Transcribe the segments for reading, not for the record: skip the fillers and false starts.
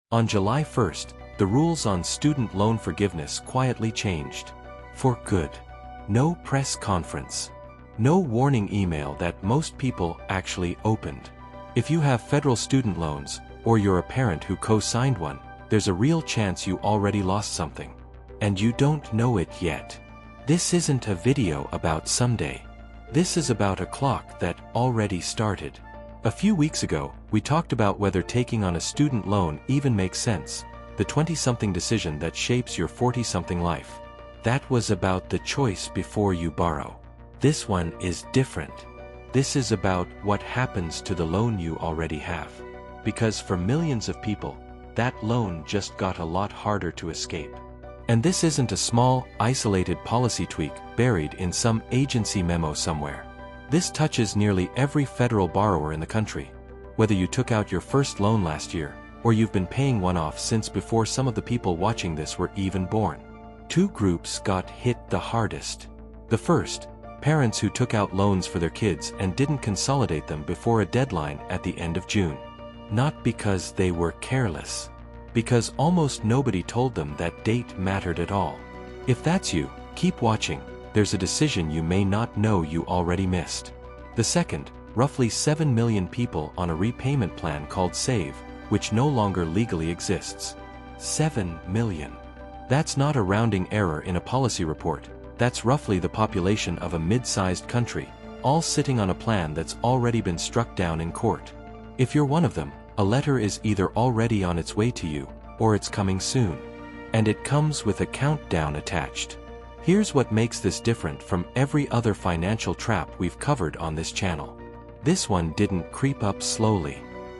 On July 1st, the rules on student loan forgiveness quietly changed. For good. No press conference. No warning email that most people actually opened. If you have federal student loans, or you're a parent who co-signed one, there's a real chance you already lost something. And you don't know it yet. This isn't a video about someday. This is about a clock that already started. A few weeks ago, we talked about whether taking on a student loan even makes sense, the 20-something decision that shapes your 40-something life. That was about the choice before you borrow. This one is different. This is about what happens to the loan you already have. Because for millions of people, that loan just got a lot harder to escape. And this isn't a small, isolated policy tweak buried in some agency memo somewhere. This touches nearly every federal borrower in the country. Whether you took out your first loan last year, or you've been paying one off since before some of the people watching this were even born. Two groups got hit the hardest. The first, parents who took out loans for their kids and didn't consolidate them before a deadline at the end of June. Not because they were careless. Because almost nobody told them that date mattered at all. If that's you, keep watching. There's a decision you may not know you already missed. The second, roughly 7 million people on a repayment plan called SAVE, which no longer legally exists. 7 million. That's not a rounding error in a policy report. That's roughly the population of a mid-sized country, all sitting on a plan that's already been struck down in court. If you're one of them, a letter is either already on its way to you, or it's coming soon. And it comes with a countdown attached. Here's what makes this different from every other financial trap we've covered on this channel. This one didn't creep up slowly.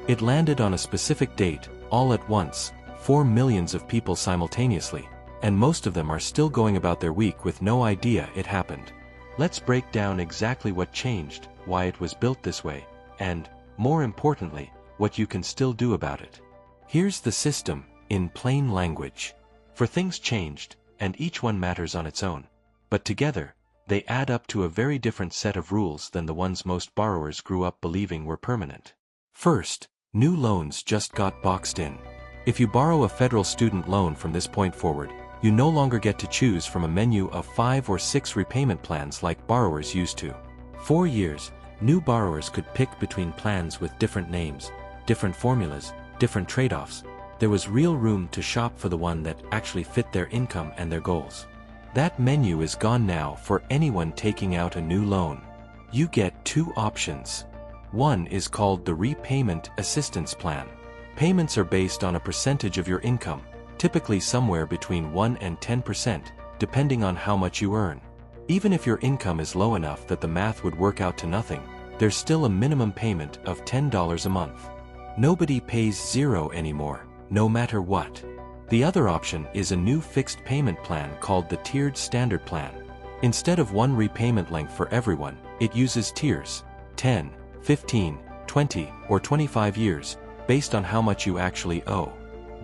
It landed on a specific date, all at once, for millions of people simultaneously, and most of them are still going about their week with no idea it happened. Let's break down exactly what changed, why it was built this way, and, more importantly, what you can still do about it. Here's the system, in plain language. For things changed, and each one matters on its own. But together, they add up to a very different set of rules than the ones most borrowers grew up believing were permanent. First, new loans just got boxed in. If you borrow a federal student loan from this point forward, you no longer get to choose from a menu of 5 or 6 repayment plans like borrowers used to. 4 years, new borrowers could pick between plans with different names, different formulas, different trade-offs. There was real room to shop for the one that actually fit their income and their goals. That menu is gone now for anyone taking out a new loan. You get 2 options. One is called the Repayment Assistance Plan. Payments are based on a percentage of your income, typically somewhere between 1 and 10%, depending on how much you earn. Even if your income is low enough that the math would work out to nothing, there's still a minimum payment of $10 a month. Nobody pays zero anymore, no matter what. The other option is a new fixed payment plan called the Tiered Standard Plan. Instead of one repayment length for everyone, it uses tiers, 10, 15, 20, or 25 years, based on how much you actually owe.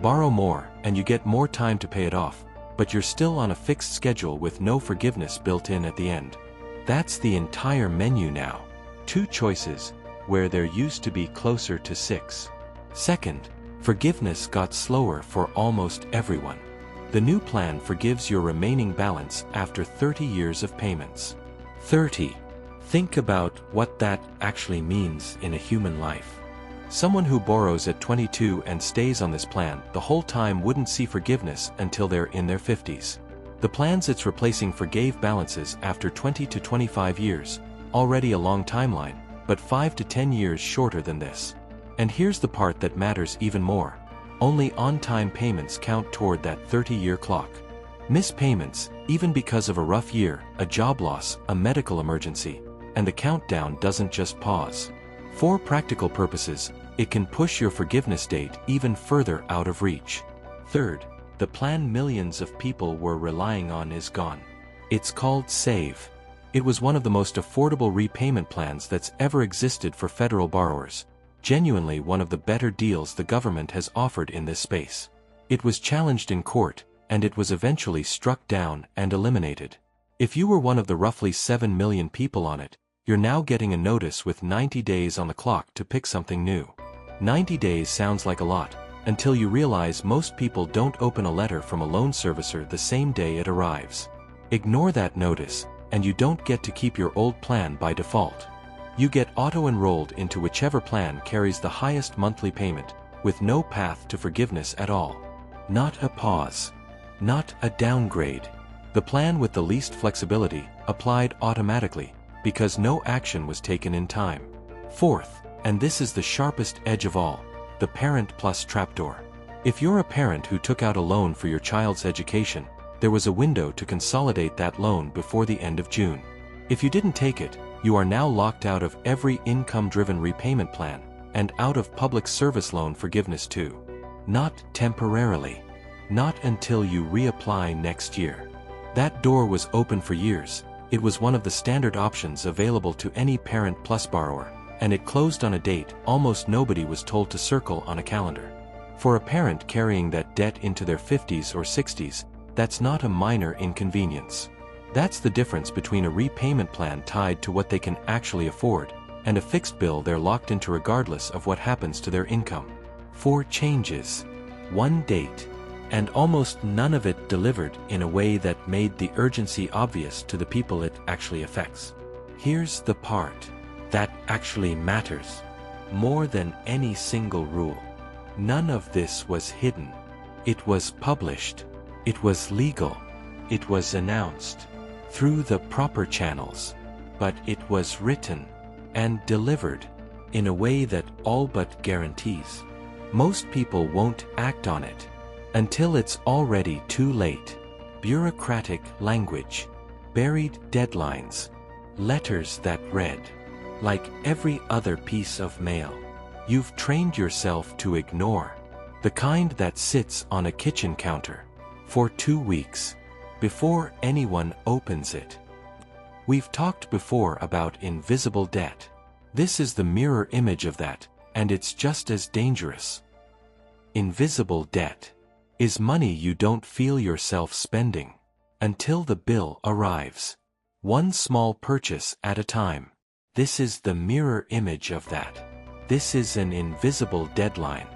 Borrow more, and you get more time to pay it off, but you're still on a fixed schedule with no forgiveness built in at the end. That's the entire menu now. 2 choices, where there used to be closer to 6. Second, forgiveness got slower for almost everyone. The new plan forgives your remaining balance after 30 years of payments. 30. Think about what that actually means in a human life. Someone who borrows at 22 and stays on this plan the whole time wouldn't see forgiveness until they're in their 50s. The plans it's replacing forgave balances after 20 to 25 years, already a long timeline, but 5 to 10 years shorter than this. And here's the part that matters even more. Only on-time payments count toward that 30-year clock. Missed payments, even because of a rough year, a job loss, a medical emergency, and the countdown doesn't just pause. For practical purposes, it can push your forgiveness date even further out of reach. Third, the plan millions of people were relying on is gone. It's called SAVE. It was one of the most affordable repayment plans that's ever existed for federal borrowers. Genuinely one of the better deals the government has offered in this space. It was challenged in court, and it was eventually struck down and eliminated. If you were one of the roughly 7 million people on it, you're now getting a notice with 90 days on the clock to pick something new. 90 days sounds like a lot, until you realize most people don't open a letter from a loan servicer the same day it arrives. Ignore that notice, and you don't get to keep your old plan by default. You get auto-enrolled into whichever plan carries the highest monthly payment, with no path to forgiveness at all. Not a pause. Not a downgrade. The plan with the least flexibility applied automatically, because no action was taken in time. Fourth, and this is the sharpest edge of all, the Parent Plus trapdoor. If you're a parent who took out a loan for your child's education, there was a window to consolidate that loan before the end of June. If you didn't take it, you are now locked out of every income-driven repayment plan, and out of public service loan forgiveness too. Not temporarily. Not until you reapply next year. That door was open for years. It was one of the standard options available to any Parent Plus borrower, and it closed on a date almost nobody was told to circle on a calendar. For a parent carrying that debt into their 50s or 60s, that's not a minor inconvenience. That's the difference between a repayment plan tied to what they can actually afford, and a fixed bill they're locked into regardless of what happens to their income. 4 changes. 1 date. And almost none of it delivered in a way that made the urgency obvious to the people it actually affects. Here's the part that actually matters. More than any single rule. None of this was hidden. It was published. It was legal. It was announced through the proper channels. But it was written and delivered in a way that all but guarantees most people won't act on it until it's already too late. Bureaucratic language, buried deadlines, letters that read like every other piece of mail you've trained yourself to ignore, the kind that sits on a kitchen counter for 2 weeks before anyone opens it. We've talked before about invisible debt. This is the mirror image of that, and it's just as dangerous. Invisible debt is money you don't feel yourself spending until the bill arrives. One small purchase at a time. This is the mirror image of that. This is an invisible deadline.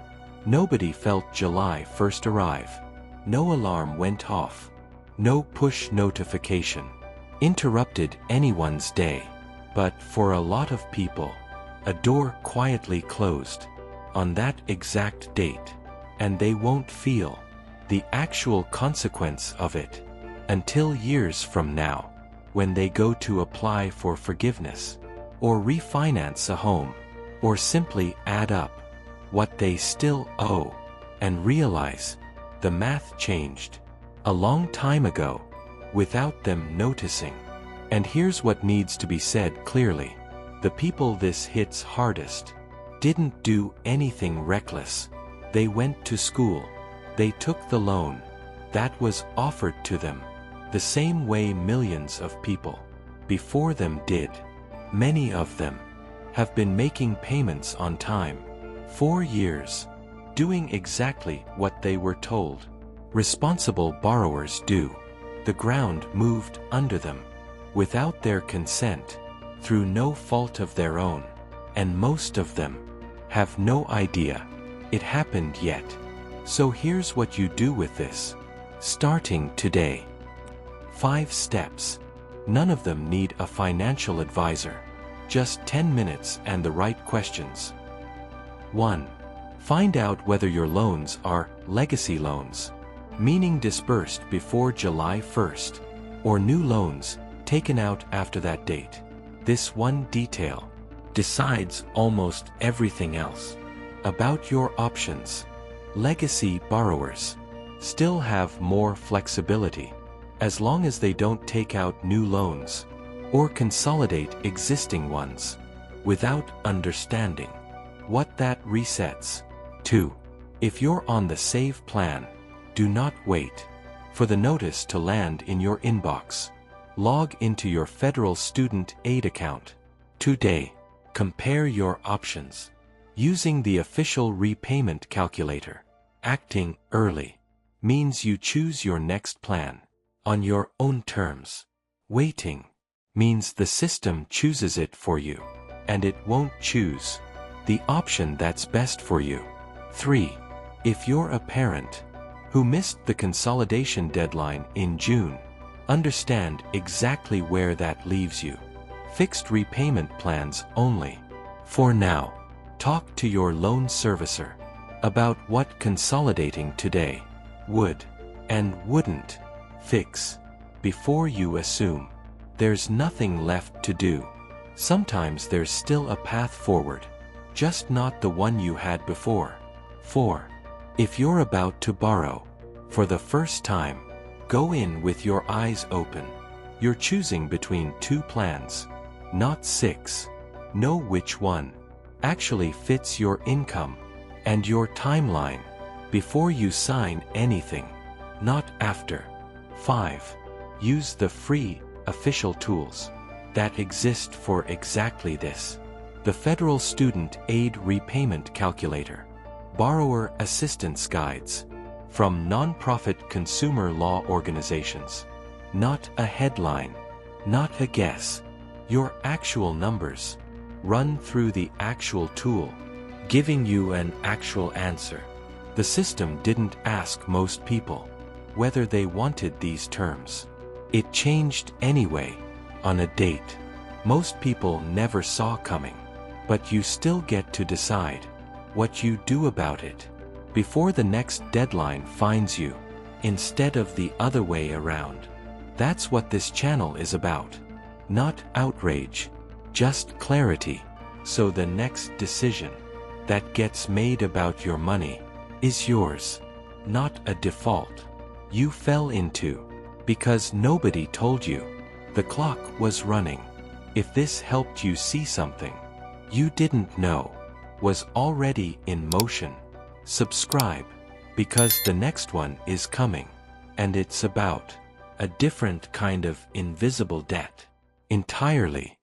Nobody felt July 1st arrive. No alarm went off. No push notification interrupted anyone's day. But for a lot of people, a door quietly closed on that exact date, and they won't feel the actual consequence of it until years from now, when they go to apply for forgiveness, or refinance a home, or simply add up what they still owe, and realize the math changed a long time ago without them noticing. And here's what needs to be said clearly. The people this hits hardest didn't do anything reckless. They went to school. They took the loan that was offered to them, the same way millions of people before them did. Many of them have been making payments on time. 4 years, doing exactly what they were told responsible borrowers do. The ground moved under them without their consent, through no fault of their own, and most of them have no idea it happened yet. So here's what you do with this, starting today. 5 steps. None of them need a financial advisor. Just 10 minutes and the right questions. 1. Find out whether your loans are legacy loans, meaning disbursed before July 1st, or new loans taken out after that date. This one detail decides almost everything else about your options. Legacy borrowers still have more flexibility, as long as they don't take out new loans or consolidate existing ones without understanding what that resets. 2. If you're on the save plan, do not wait for the notice to land in your inbox. Log into your federal student aid account today. Compare your options using the official repayment calculator. Acting early means you choose your next plan on your own terms. Waiting means the system chooses it for you, and it won't choose the option that's best for you. 3. If you're a parent who missed the consolidation deadline in June, understand exactly where that leaves you. Fixed repayment plans only. For now, talk to your loan servicer about what consolidating today would and wouldn't fix before you assume there's nothing left to do. Sometimes there's still a path forward, just not the one you had before. 4. If you're about to borrow for the first time, go in with your eyes open. You're choosing between 2 plans, not 6. Know which one actually fits your income and your timeline before you sign anything, not after. 5. Use the free official tools that exist for exactly this. The Federal Student Aid Repayment Calculator, Borrower Assistance Guides from nonprofit consumer law organizations. Not a headline, not a guess. Your actual numbers run through the actual tool, giving you an actual answer. The system didn't ask most people whether they wanted these terms. It changed anyway, on a date most people never saw coming. But you still get to decide what you do about it before the next deadline finds you, instead of the other way around. That's what this channel is about. Not outrage, just clarity, so the next decision that gets made about your money is yours, not a default you fell into because nobody told you the clock was running. If this helped you see something you didn't know was already in motion, subscribe, because the next one is coming, and it's about a different kind of invisible debt entirely.